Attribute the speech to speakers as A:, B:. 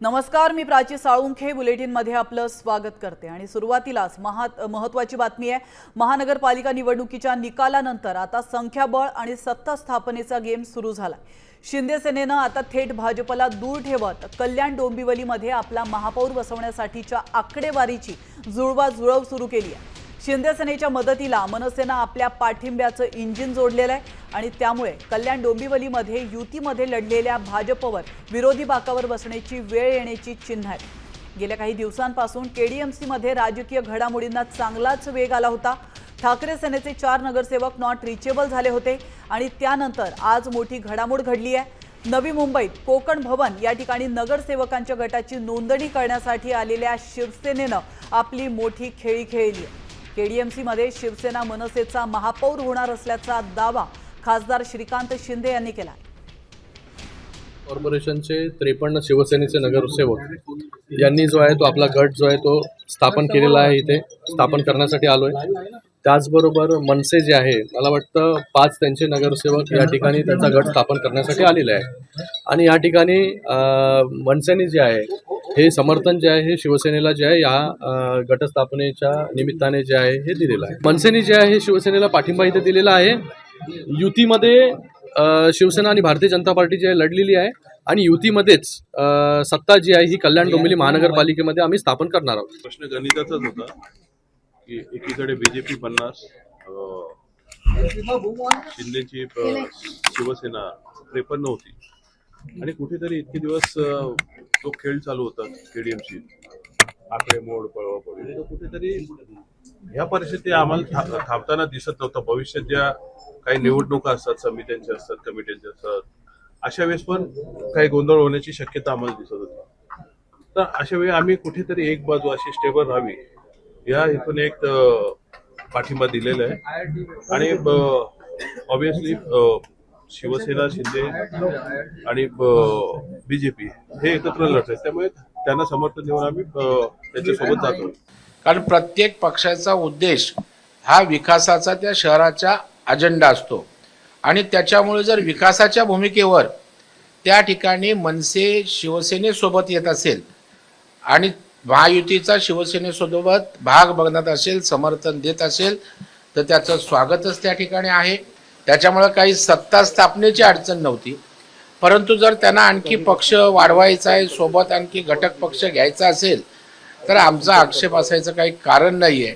A: नमस्कार, मी प्राची साळुंखे बुलेटिनमध्ये आपलं स्वागत करते आणि सुरुवातीलाच महत्त्वाची बातमी आहे। महानगरपालिका निवडणुकीच्या निकालानंतर आता संख्याबळ आणि सत्ता स्थापनेचा गेम सुरू झाला। शिंदे सेनेनं आता थेट भाजपला दूर ठेवत कल्याण डोंबिवलीमध्ये आपला महापौर बसवण्यासाठीच्या आकडेवारीची जुळवाजुळव सुरू केली आहे। शिंदे सेनेच्या मदतीला मनसेनं आपल्या पाठिंब्याचं इंजिन जोडलेलं आहे आणि त्यामुळे कल्याण डोंबिवलीमध्ये युतीमध्ये लढलेल्या भाजपवर विरोधी बाकावर बसण्याची वेळ येण्याची चिन्ह आहेत। गेल्या काही दिवसांपासून केडीएमसी मध्ये राजकीय घडामोडींना चांगलाच वेग आला होता। ठाकरे सेनेचे 4 नगरसेवक नॉट रिचेबल झाले होते आणि त्यानंतर आज मोठी घडामोड घडली आहे। नवी मुंबईत कोकण भवन या ठिकाणी नगरसेवकांच्या गटाची नोंदणी करण्यासाठी आलेल्या शिवसेनेनं आपली मोठी खेळी खेळली आहे। केडीएमसी मध्ये शिवसेना मनसेचा महापौर होणार असल्याचा दावा खासदार श्रीकांत शिंदे यांनी केला।
B: कॉर्पोरेशनचे 53 शिवसेनेचे नगरसेवक यांनी जो आहे तो आपला गट जो आहे तो स्थापन केलेला आहे, इथे स्थापन करण्यासाठी आलोय। त्याचबरोबर मनसे जे आहे, मला वाटतं 5 त्यांचे नगरसेवक या ठिकाणी त्यांचा गट स्थापन करण्यासाठी आलेले आहे आणि या ठिकाणी मनसेने जे आहे हे समर्थन जे आहे हे शिवसेनेला जे आहे या गटस्थापनेच्या निमित्ताने जे आहे हे दिलेलं आहे। मनसेने जे आहे शिवसेनेला पाठिंबा इथे दिलेला आहे। युतीमध्ये शिवसेना आणि भारतीय जनता पार्टी जी आहे लढलेली आहे आणि युतीमध्येच सत्ता जी आहे ही कल्याण डोंबिवली महानगरपालिकेमध्ये आम्ही स्थापन करणार आहोत।
C: प्रश्न गणिताचाच होता की एकीकडे बीजेपी 50, शिंदेची शिवसेना 53 होती आणि कुठेतरी इतके दिवस तो खेळ चालू होता केडीएमसी आकडेमोड पळवापळी, कुठेतरी ह्या परिस्थिती आम्हाला थांबताना दिसत नव्हतं। भविष्यात ज्या काही निवडणुका असतात, समित्यांच्या असतात, कमिट्यांच्या असतात, अशा वेळेस पण काही गोंधळ होण्याची शक्यता आम्हाला दिसत होती। तर अशा वेळी आम्ही कुठेतरी एक बाजू अशी स्टेबल राहावी या इथून एक पाठिंबा दिलेला आहे आणि ऑब्विसली शिवसेना, शिंदे आणि बीजेपी हे एकत्र लढत आहेत, त्यामुळे त्यांना समर्थन देऊन आम्ही त्याच्यासोबत जातो।
D: कारण प्रत्येक पक्षाचा उद्देश हा विकासाचा त्या शहराचा अजेंडा असतो आणि त्याच्यामुळे जर विकासाच्या भूमिकेवर त्या ठिकाणी मनसे शिवसेनेसोबत येत असेल आणि महायुतीचा शिवसेनेसोबत भाग बघत असेल, समर्थन देत असेल, तर त्याचं स्वागतच त्या ठिकाणी आहे। त्याच्यामुळे काही सत्ता स्थापनेची अडचण नव्हती, परंतु जर त्यांना आणखी पक्ष वाढवायचा आहे, सोबत आणखी घटक पक्ष घ्यायचा असेल तर आमचा आक्षेप असायचं काही कारण नाही आहे।